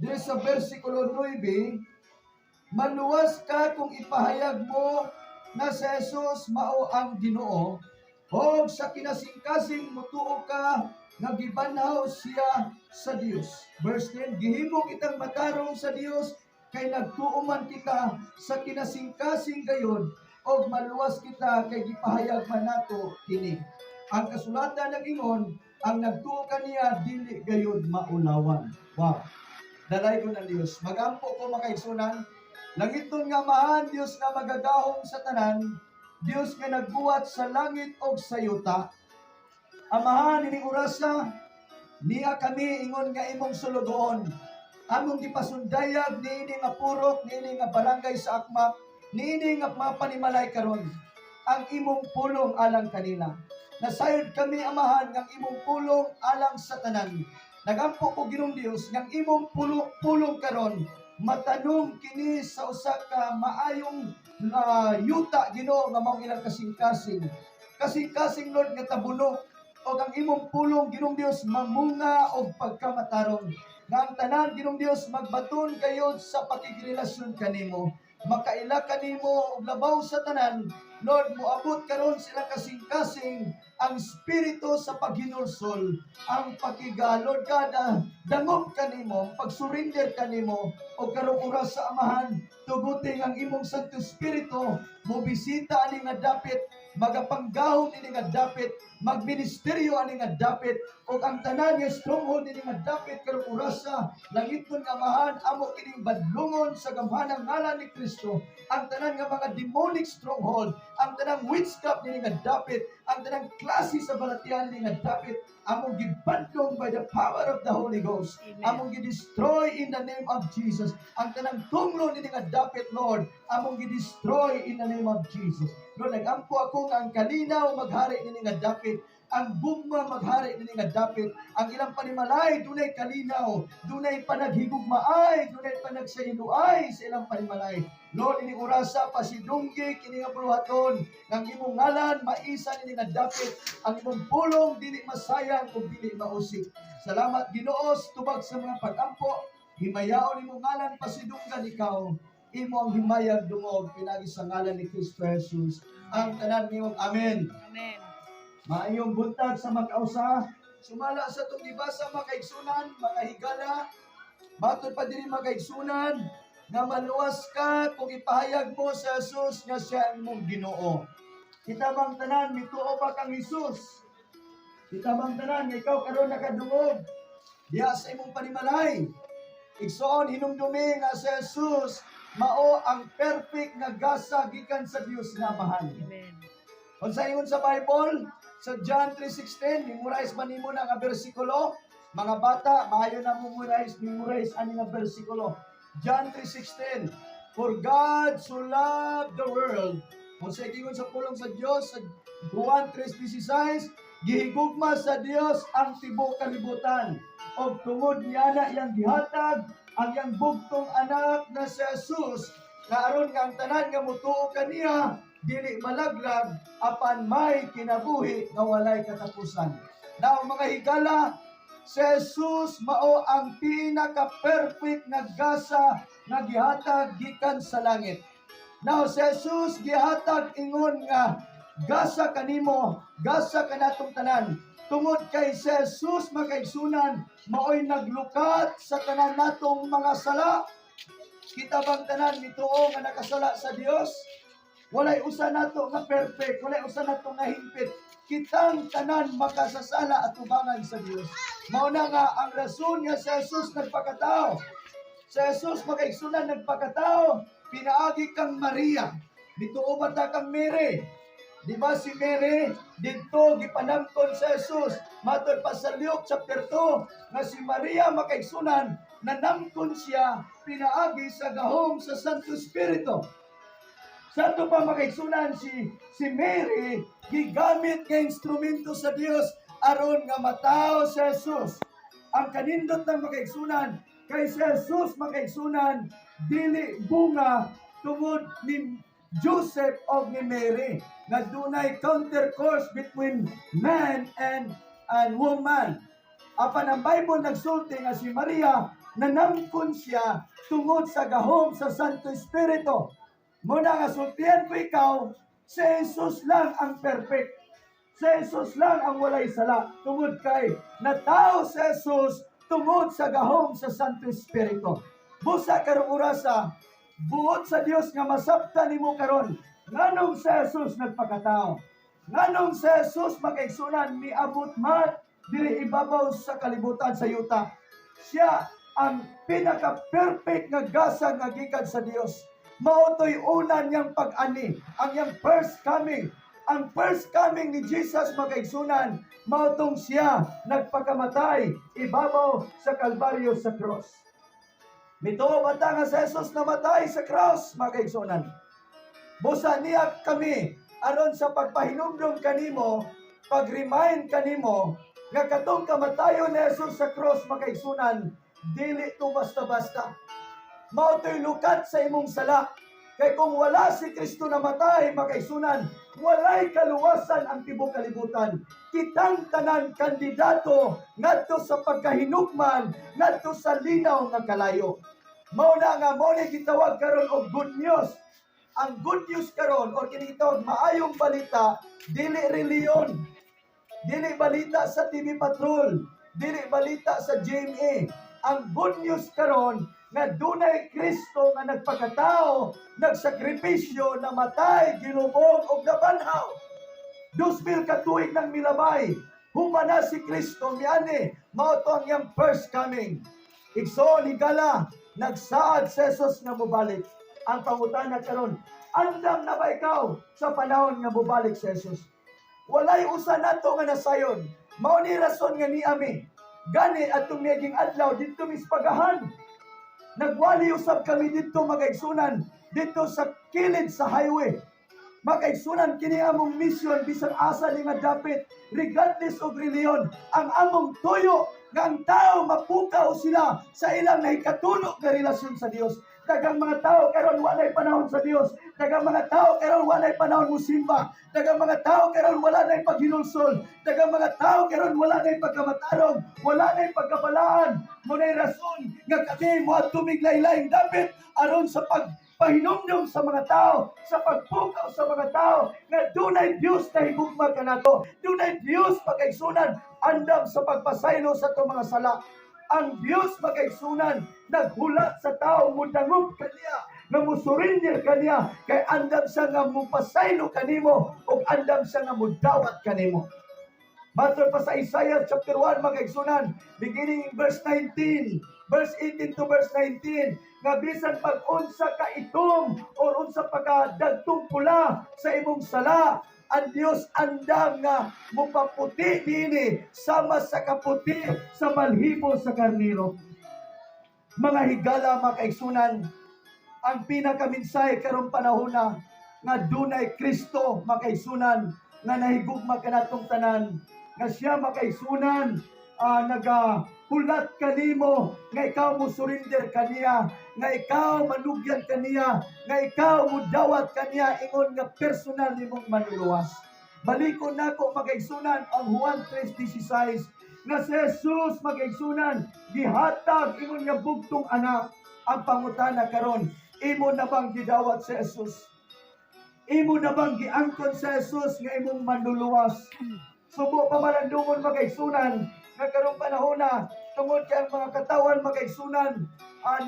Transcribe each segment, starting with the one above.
diri sa versikulo 9, maluwas ka kung ipahayag mo na si Jesus mao ang Ginoo, o sa kinasing-kasing mutuo ka nga gibanhaw siya sa Dios. Verse 10, gihimo kitang matarong sa Dios kay nagtuo man kita sa kinasing-kasing gayon, o maluwas kita kay gipahayag man nato kini. Ang kasulatan nag-ingon, ang nagtuo kaniya dili gayon maulawan. Wow. Dalay ko ng Dios. Magampo ko makaigsunan. Langiton nga mahan Dios nga magagahom sa tanan, Dios nga nagbuhat sa langit o sa yuta. Amahan ining orasa, niya kami ingon nga imong sulugoon. Among gipasundayag niini nga purok, niini nga barangay sa Akmak, niini nga mapanimalay karon. Ang imong pulong alang kanila. Nasayod kami amahan ng imong pulong alang sa tanan. Nagampo ko Ginong Dios ng imong pulong karon. Matanong kini sa usa ka maayong yuta Ginoo nga mao ilang kasing-kasing. Kasing-kasing Lord nga tabuno o ang imong pulong Ginong Dios mamunga og pagkamatarong. Nga ang tanan Ginong Dios magbaton kayo sa pakikirelasyon kanimo. Makaila kanimo og labaw sa tanan. Lord, moabot karon sila kasing-kasing ang espiritu sa paghinursol, ang pakiga, Lord God, dangog kanimo, pag-surrender kanimo, o karong oras sa amahan, tuguting ang imong Santo Espiritu, mo bisita ani nga dapit, magapanggahom ini nga dapit, magministeryo ani nga dapit, o ang tanan nga stronghold ini nga dapit, karong oras sa langiton nga amahan, amo kining badlungon sa gamhanang ngalan ni Kristo, ang tanan nga mga demonic stronghold, ang tanang witchcraft nini nga dapit, ang tanang klase sa balatian nini nga dapit, among gibadlong by the power of the Holy Ghost. Amen. Among gidestroy in the name of Jesus. Ang tanang tunglo nini nga dapit, Lord, among gidestroy in the name of Jesus. Lord, nagampo ako nga ang kalinaw maghari nini nga dapit, ang gugma maghari nini nga dapit, ang ilang panimalay dunay kalinaw, dunay panaghigugmaay, dunay panagsayloay sa ilang panimalay. Lord, ini orasa pasidunggi kini nga puluhaton ng imong ngalan maisa nini nga dapit, ang imong pulong dili masayang ug dili mausik. Salamat Ginoo tubag sa mga pag-ampo, himayaon imong ngalan pasidunggan ikaw. Imo ang himayag dungog pinagi sa ngalan ni Kristo Jesus. Ang tanan nimo amen. Amen. Maayong buntag sa magkausa, sumala sa itong gibasa makaigsunan, mga higala, matod pa diri makaigsunan, nga maluwas ka kung ipahayag mo sa Jesus nga siya ang mong Ginoo. Kita bang tanan, mituo ba kang Jesus? Kita bang tanan, ikaw karon nakadungog, diya sa imong panimalay. Igsoon, hinumdumi nga si Jesus, mao ang perfect nga gasa gikan sa Dios nga mahal. Amen. Kung sa ingon sa Bible, sa John 3:16, memorize man nimo na nga bersikulo. Mga bata, maayo na memorize ani nga bersikulo. John 3:16, for God so loved the world. Kung sa ingon sa pulong sa Dios, sa Juan 3:16, gihigugma sa Dios ang tibuok kalibutan. O tungod niya na iyang gihatag ang iyang bugtong anak na si Jesus, na aron nga ang tanan nga mutuo kaniya dili malaglag apan may kinabuhi nga walay katapusan. Now mga higala, si Jesus mao ang pinaka-perfect nga gasa nga gihatag gikan sa langit. Now si Jesus gihatag ingon nga gasa kanimo, gasa kanatong tanan. Tungod kay si Jesus makaigsunan maoy naglukat sa tanan natong mga sala. Kita bang tanan mituo nga nakasala sa Dios? Walay usa nato nga perfect, walay usa nato nga himpit. Kitang tanan makasasala at tubangan sa Dios. Mao na nga ang rason nga si Jesus nagpakatao. Si Jesus makaigsunan nagpakatao, pinaagi kang Maria. Mituo ba ta kang Mary? Di ba si Mary dito gipanangkon sa Jesus matod pa sa Luke chapter 2 nga si Maria makaigsunan nanangkon siya pinaagi sa gahom sa Santo Espiritu. Sa ito pa makaigsunan si Mary gigamit nga instrumento sa Dios aron nga matao sa Jesus. Ang kanindot ng makaigsunan kay si Jesus makaigsunan dili bunga tungod ni Joseph o ni Mary nga dunay countercourse between man and woman. Apan ang Bible nagsulti nga si Maria nanangkon siya tungod sa gahom sa Santo Espiritu. Muna nga sultihan ko ikaw, si Jesus lang ang perfect. Si Jesus lang ang walay sala. Tungod kay natao si Jesus tungod sa gahom sa Santo Espiritu. Busa karong orasa, buot sa Dios nga masabtan nimo karon. Nganong si Jesus nagpakatao? Nganong si Jesus makaigsunan miabot man dili ibabaw sa kalibutan sa yuta? Siya ang pinaka-perfect nga gasang nga gikan sa Dios. Mao toy unan niyang pag-ani, ang yang first coming. Ang first coming ni Jesus makaigsunan, mao tong siya nagpakamatay ibabaw sa Kalbaryo sa cross. Mituo bata nga si Jesus namatay sa cross makaigsunan. Busa niya kami aron sa pagpahinumdum kanimo, pag-remind kanimo nga katong kamatayon ni Jesus sa cross makaigsunan, dili to basta-basta. Mao to'y lukat sa imong sala. Kay kung wala si Kristo namatay makaigsunan, walay kaluwasan ang tibok kalibutan. Kitang tanan kandidato ngadto sa pagkahinukman, ngadto sa linaw nga kalayo. Mao na nga mo ni gitawag karon og good news. Ang good news karon or kinitawag maayong balita, dili reliyon. Dili balita sa TV Patrol, dili balita sa GMA. Ang good news karon nga dunay Kristo nga nagpakatao, nagsakripisyo, namatay, ginubog og nabanhaw. 2000 ka tuig nang milabay, humana si Kristo miani, mao to ang iyang first coming. Igsoon higala, nagsaad si Jesus nga mobalik. Ang pangutana karon, andam na ba ikaw sa panahon nga mobalik si Jesus? Walay usa nato nga nasayon. Mao ni rason nga niami. Gani atong naging adlaw dito mispagahan. Nagwali usab kami dito magaigsunan dito sa kilid sa highway. Magaigsunan kini among mission bisan asa ni nga dapit regardless of reliyon. Ang among tuyo nga ang tao mapukaw sila sa ilang nahikatulog nga relasyon sa Dios. Dagang mga tao karon walay panahon sa Dios. Dagang mga tao karon walay panahon musimba. Dagang mga tao karon wala nay paghinulsol. Dagang mga tao karon wala nay pagkamatarong, wala nay pagkabalaan. Munay rason nga kami moadto miglaylay dapit aron sa pagpahinumdum sa mga tao, sa pagpukaw sa mga tao nga dunay Dios na higugma kanato. Dunay Dios pagkaigsunan andam sa pagpasaylo sa itong mga sala. Ang Diyos magaigsunan, naghulat sa tao, mudangog kaniya, nga musurrender kaniya, kay andam siya nga mupasaylo kanimo, o andam siya nga mudawat kanimo. Matod pa sa Isaiah chapter 1, magaigsunan, beginning in verse 19, verse 18 to verse 19, nga bisan pag-unsa ka itom, o unsa pagkadagtong pula sa imong sala, ang Diyos andam nga mupaputi dini sama sa kaputi sa balhibo sa karniro. Mga higala makaigsunan, ang pinakaminsay karong panahon na nga dunay Kristo makaigsunan nga nahigugma kanatong tanan nga siya makaigsunan nagahulat kanimo nga ikaw mo surrender kaniya, nga ikaw manugyan kaniya, nga ikaw mo dawat kaniya ingon nga personal nimong manuluwas. Balikon nako magaigsunan ang Juan 3:16 nga si Jesus magaigsunan gihatag ingon nga bugtong anak. Ang pangutana karon, imo na bang gidawat si Jesus? Imo na bang giangkon si Jesus nga imong manluluwas? Subo pa malandungon magaigsunan nga karong panahon na tungod kay ang mga katawan magaigsunan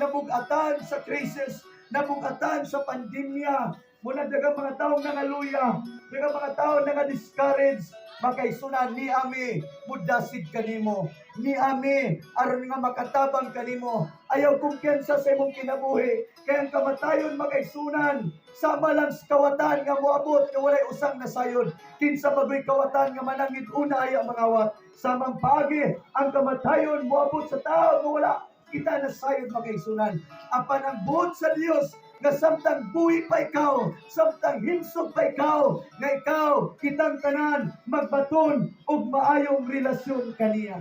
nabugatan sa krisis, nabugatan sa pandemya, muna dagang mga taong nangaluya, dagang mga taong nangadiscourage, makaigsunan ni ami mudasid kanimo, ni ami aron nga makatabang kanimo. Ayaw kumpiyansa sa imong kinabuhi, kay ang kamatayon makaigsunan sama lang sa kawatan nga moabot nga walay usang nasayod. Kinsa bagoy kawatan nga manangit una ay ang mangawat. Samang paagi ang kamatayon moabot sa tao nga wala kita nasayod makaigsunan. Apan ang buot sa Dios nga samtang buhi pa ikaw, samtang himsog pa ikaw, nga ikaw kitang tanan magbaton og maayong relasyon kaniya.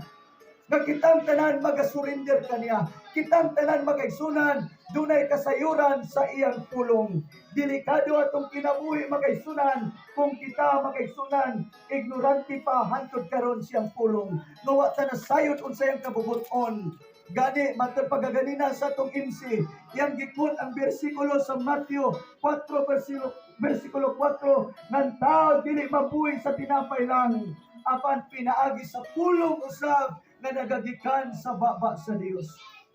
Nga kitang tanan magasurrender kaniya, kitang tanan magaigsunan, dunay kasayuran sa iyang pulong. Delikado atong kinabuhi magaigsunan kung kita magaigsunan, ignorante pa hangtod karon siyang pulong. Nga wa ta nasayod unsay ang kabubuton. Gani, matod pagaganina sa itong MC, yang gikot ang bersikulo sa Matthew 4, versikulo 4, ng tao dili mabuhi sa tinapay lang, apan pinaagi sa pulong usab nga nagagikan sa baba sa Dios.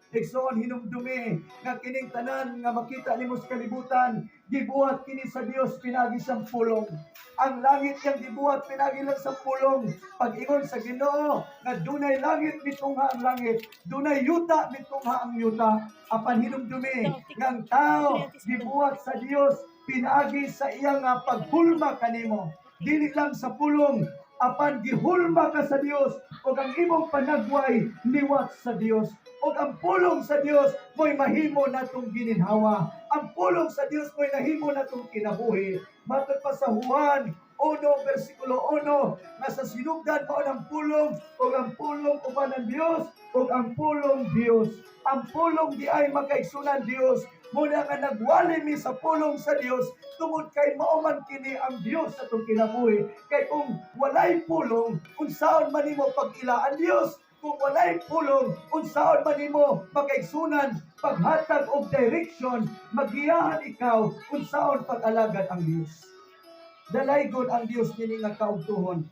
Igsoon hinumdumi nga kining tanan nga makita nimo sa kalibutan, gibuhat kini sa Dios pinagi siyang pulong. Ang langit yang gibuhat pinagi lang sa pulong. Pag-ingon sa Ginoo nga dunay langit mitungha ang langit, dunay yuta mitungha ang yuta. Apan hinumdumi nga ang tao gibuhat sa Dios pinagi sa iyang paghulma kanimo. Dili lang sa pulong, apan gihulma ka sa Dios ug ang imong panagway liwat sa Dios. O ang pulong sa Dios mo'y mahimo natong gininhawa. Ang pulong sa Dios mo'y nahimo natong kinabuhi. Matod pa sa Juan 1, versikulo 1, na sa sinugdan mo ng pulong, o ang pulong uban ng Dios, o ang pulong Dios. Ang pulong di ay makaigsunan Dios. Muna nga nagwali mi sa pulong sa Dios, tungod kay mauman kini ang Dios sa itong kinabuhi. Kay kung walay pulong, unsaon man nimo pag-ila ang Dios? Kung walay pulong, unsaon man nimo makaigsunan, paghatag og direction, magiyahan ikaw, unsaon pag-alagad ang Dios. Dalaygon ang Dios kini nga kaugtuhon.